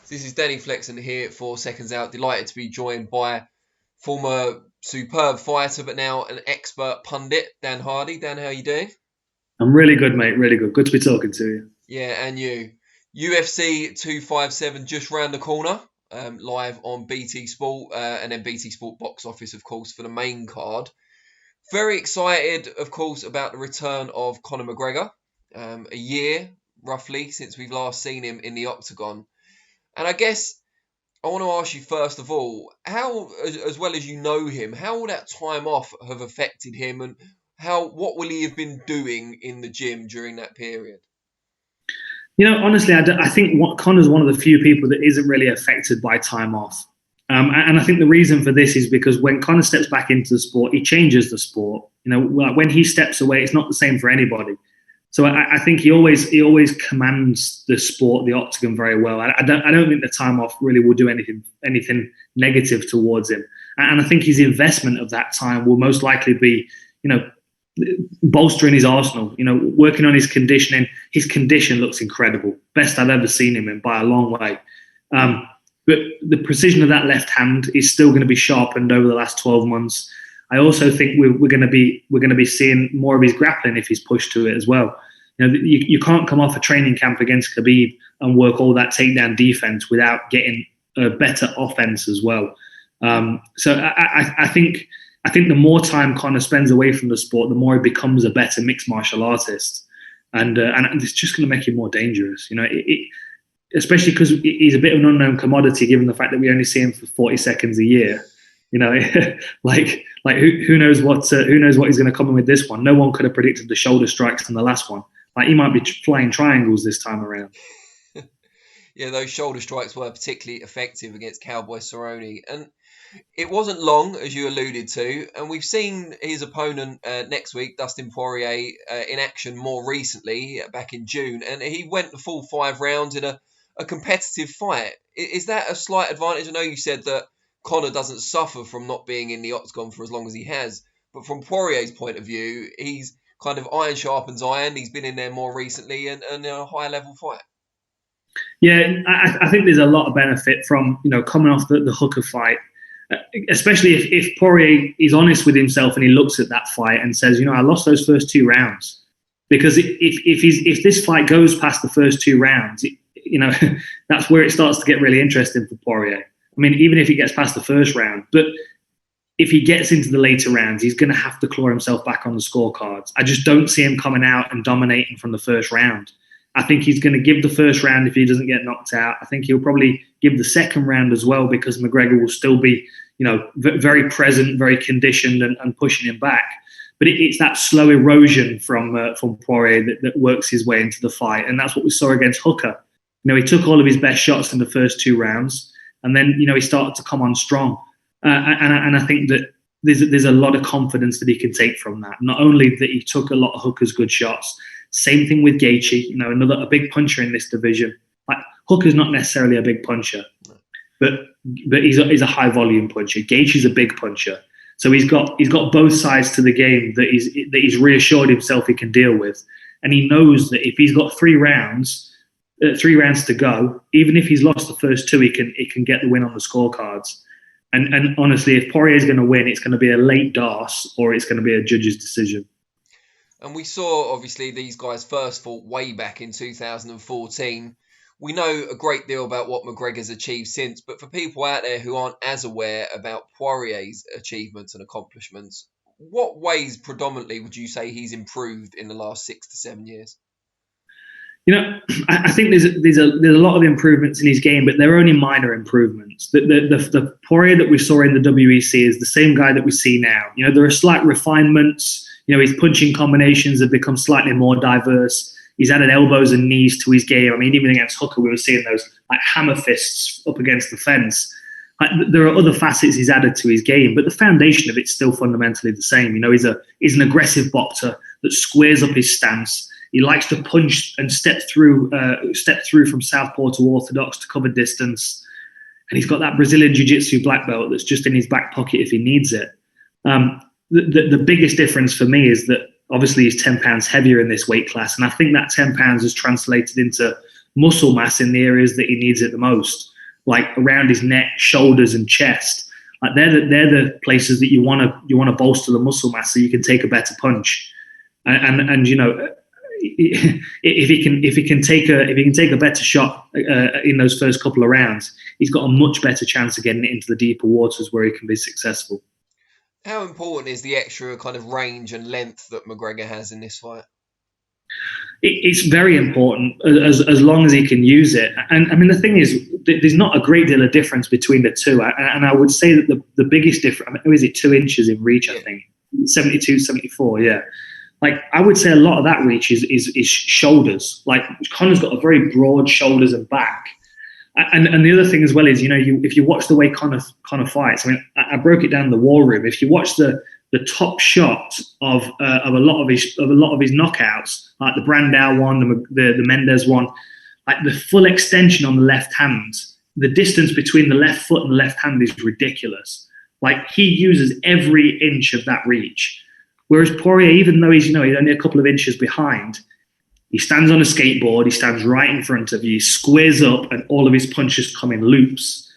This is Danny Flexen here for Seconds Out. Delighted to be joined by former superb fighter, but now an expert pundit, Dan Hardy. Dan, how are you doing? I'm really good, mate. Really good. Good to be talking to you. Yeah, and you. UFC 257 just round the corner, live on BT Sport, and then BT Sport box office, of course, for the main card. Very excited, of course, about the return of Conor McGregor. A year, roughly, since we've last seen him in the octagon. And I guess I want to ask you first of all, how, as well as you know him, how will that time off have affected him, and what will he have been doing in the gym during that period? Honestly, I think Conor's one of the few people that isn't really affected by time off. And I think the reason for this is because when Conor steps back into the sport, he changes the sport. When he steps away, it's not the same for anybody. So I think he always commands the sport, the octagon, very well. I don't think the time off really will do anything negative towards him. And I think his investment of that time will most likely be, bolstering his arsenal. Working on his conditioning. His condition looks incredible, best I've ever seen him in by a long way. But the precision of that left hand is still going to be sharpened over the last 12 months. I also think we're going to be seeing more of his grappling if he's pushed to it as well. You can't come off a training camp against Khabib and work all that takedown defense without getting a better offense as well. So I think the more time Conor spends away from the sport, the more he becomes a better mixed martial artist, and it's just going to make him more dangerous. Especially because he's a bit of an unknown commodity, given the fact that we only see him for 40 seconds a year. Like who knows what he's going to come in with this one. No one could have predicted the shoulder strikes in the last one. Like, he might be flying triangles this time around. Yeah, those shoulder strikes were particularly effective against Cowboy Cerrone, and it wasn't long, as you alluded to. And we've seen his opponent next week, Dustin Poirier, in action more recently, back in June, and he went the full 5 rounds in a competitive fight. Is that a slight advantage? I know you said that Conor doesn't suffer from not being in the octagon for as long as he has, but from Poirier's point of view, he's kind of iron sharpens iron. He's been in there more recently and in a higher level fight. Yeah, I think there's a lot of benefit from coming off the Hooker fight, especially if Poirier is honest with himself and he looks at that fight and says, I lost those first 2 rounds. Because if this fight goes past the first 2 rounds, that's where it starts to get really interesting for Poirier. I mean, even if he gets past the first round, but if he gets into the later rounds, he's going to have to claw himself back on the scorecards. I just don't see him coming out and dominating from the first round. I think he's going to give the first round if he doesn't get knocked out. I think he'll probably give the second round as well, because McGregor will still be, very present, very conditioned, and pushing him back. But it's that slow erosion from Poirier that works his way into the fight, and that's what we saw against Hooker. He took all of his best shots in the first 2 rounds, and then he started to come on strong. And I think that there's a lot of confidence that he can take from that. Not only that he took a lot of Hooker's good shots, same thing with Gaethje, a big puncher in this division. Like, Hooker's not necessarily a big puncher, but he's a high volume puncher. Gaethje's a big puncher, so he's got both sides to the game that he's reassured himself he can deal with, and he knows that if he's got 3 rounds to go, even if he's lost the first 2, he can get the win on the scorecards. And honestly, if Poirier is going to win, it's going to be a late DAS or it's going to be a judge's decision. And we saw, obviously, these guys first fought way back in 2014. We know a great deal about what McGregor's achieved since, but for people out there who aren't as aware about Poirier's achievements and accomplishments, what ways predominantly would you say he's improved in the last 6 to 7 years? I think there's a lot of improvements in his game, but they're only minor improvements. The Poirier that we saw in the WEC is the same guy that we see now. There are slight refinements. His punching combinations have become slightly more diverse. He's added elbows and knees to his game. I mean, even against Hooker, we were seeing those like hammer fists up against the fence. There are other facets he's added to his game, but the foundation of it's still fundamentally the same. He's an aggressive boxer that squares up his stance. He likes to punch and step through from southpaw to orthodox to cover distance. And he's got that Brazilian Jiu-Jitsu black belt that's just in his back pocket if he needs it. The biggest difference for me is that obviously he's 10 pounds heavier in this weight class. And I think that 10 pounds has translated into muscle mass in the areas that he needs it the most. like around his neck, shoulders, and chest. Like they're the places that you want to bolster the muscle mass so you can take a better punch. And you know, if he can take a better shot in those first couple of rounds, he's got a much better chance of getting it into the deeper waters where he can be successful. How important is the extra kind of range and length that McGregor has in this fight? It's very important as long as he can use it. And I mean, the thing is, there's not a great deal of difference between the two. And I would say that the biggest difference, I mean, is it 2 inches in reach, I think? 72, 74, yeah. Like, I would say a lot of that reach is shoulders. Like, Conor's got a very broad shoulders and back. And the other thing as well is, you know, if you watch the way Conor fights, I mean, I broke it down in the War Room. If you watch the top shot of a lot of his knockouts, like the Brandao one, the Mendes one, like the full extension on the left hand, the distance between the left foot and the left hand is ridiculous. Like, he uses every inch of that reach. Whereas Poirier, even though he's only a couple of inches behind, he stands on a skateboard, he stands right in front of you, he squares up, and all of his punches come in loops.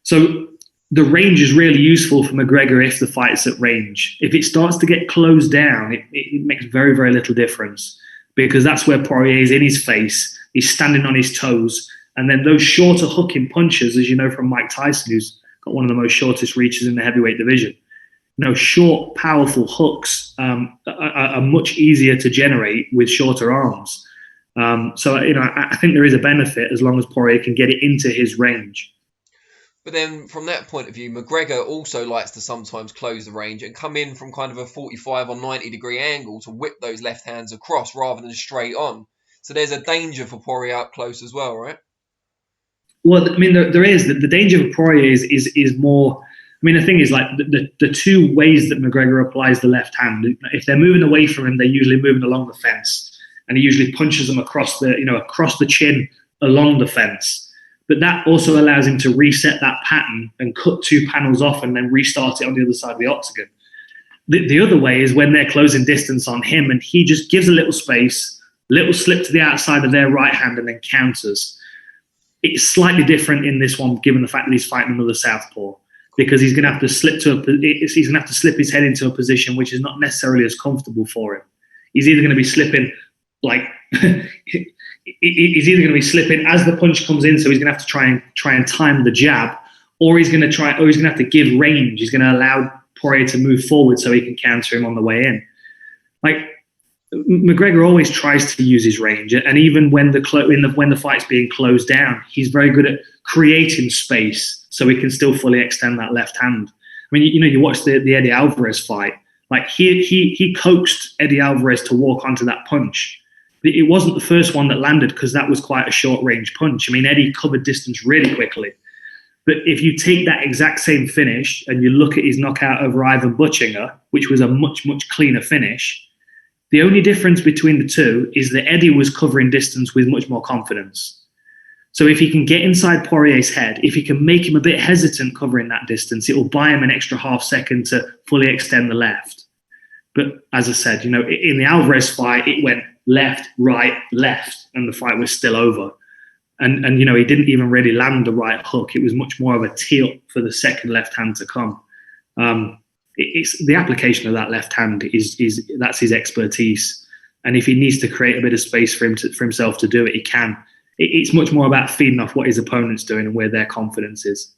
So the range is really useful for McGregor if the fight's at range. If it starts to get closed down, it makes very, very little difference, because that's where Poirier is in his face, he's standing on his toes, and then those shorter hooking punches, as you know from Mike Tyson, who's got one of the most shortest reaches in the heavyweight division, you know, short, powerful hooks are much easier to generate with shorter arms. So, you know, I think there is a benefit as long as Poirier can get it into his range. But then from that point of view, McGregor also likes to sometimes close the range and come in from kind of a 45 or 90 degree angle to whip those left hands across rather than straight on. So there's a danger for Poirier up close as well, right? Well, I mean, there is. The danger for Poirier is more... I mean, the thing is, like, the two ways that McGregor applies the left hand, if they're moving away from him, they're usually moving along the fence, and he usually punches them across the chin along the fence. But that also allows him to reset that pattern and cut 2 panels off and then restart it on the other side of the octagon. The other way is when they're closing distance on him and he just gives a little space, little slip to the outside of their right hand and then counters. It's slightly different in this one, given the fact that he's fighting another southpaw, because he's going to have to slip his head into a position which is not necessarily as comfortable for him. He's either going to be slipping as the punch comes in, so he's going to have to try and time the jab, or he's going to have to give range. He's going to allow Poirier to move forward so he can counter him on the way in. Like, McGregor always tries to use his range, and even when the fight's being closed down, he's very good at creating space so he can still fully extend that left hand. I mean, you watch the Eddie Alvarez fight. Like, he coaxed Eddie Alvarez to walk onto that punch. It wasn't the first one that landed because that was quite a short range punch. I mean, Eddie covered distance really quickly. But if you take that exact same finish and you look at his knockout over Ivan Butchinger, which was a much, much cleaner finish, the only difference between the two is that Eddie was covering distance with much more confidence. So if he can get inside Poirier's head, if he can make him a bit hesitant covering that distance, it will buy him an extra half second to fully extend the left. But as I said, in the Alvarez fight, it went left, right, left, and the fight was still over. And he didn't even really land the right hook. It was much more of a tilt for the second left hand to come. It's the application of that left hand that's his expertise. And if he needs to create a bit of space for himself to do it, he can. It's much more about feeding off what his opponent's doing and where their confidence is.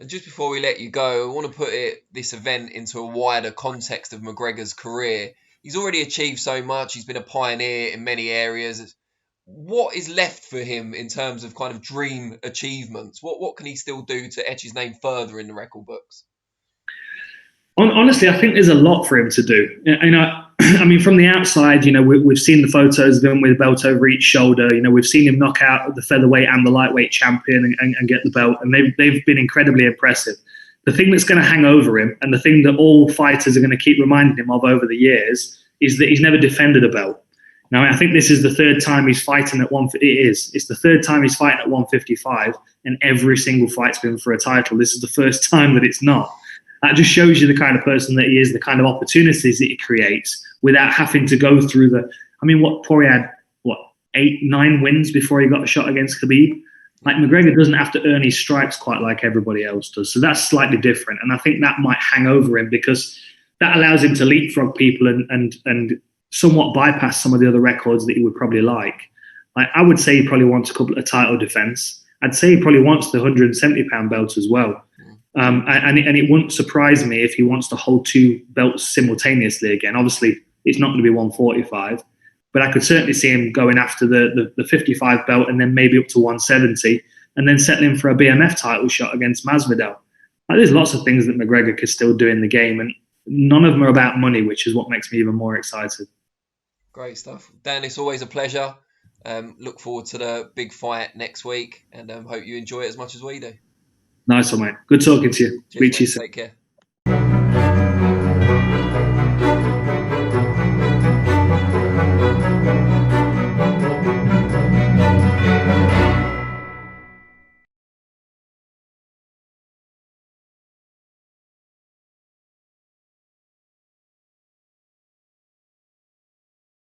And just before we let you go, I want to put this event into a wider context of McGregor's career. He's already achieved so much. He's been a pioneer in many areas. What is left for him in terms of kind of dream achievements? What can he still do to etch his name further in the record books? Honestly, I think there's a lot for him to do. I mean, from the outside, we've seen the photos of him with a belt over each shoulder. We've seen him knock out the featherweight and the lightweight champion and get the belt, and they've been incredibly impressive. The thing that's going to hang over him, and the thing that all fighters are going to keep reminding him of over the years, is that he's never defended a belt. Now, I think this is the third time he's fighting at It's the third time he's fighting at 155, and every single fight's been for a title. This is the first time that it's not. That just shows you the kind of person that he is, the kind of opportunities that he creates without having to go through what Poirier had, 8-9 wins before he got a shot against Khabib. Like McGregor doesn't have to earn his stripes quite like everybody else does. So that's slightly different. And I think that might hang over him because that allows him to leapfrog people and somewhat bypass some of the other records that he would probably like. Like I would say he probably wants a couple of title defense. I'd say he probably wants the 170-pound belt as well. And it wouldn't surprise me if he wants to hold 2 belts simultaneously again. Obviously, it's not going to be 145. But I could certainly see him going after the 55 belt and then maybe up to 170 and then settling for a BMF title shot against Masvidal. Like, there's lots of things that McGregor could still do in the game, and none of them are about money, which is what makes me even more excited. Great stuff. Dan, it's always a pleasure. Look forward to the big fight next week and hope you enjoy it as much as we do. Nice one, mate. Good talking to you. Cheers, Speak to you mate. soon. Take care.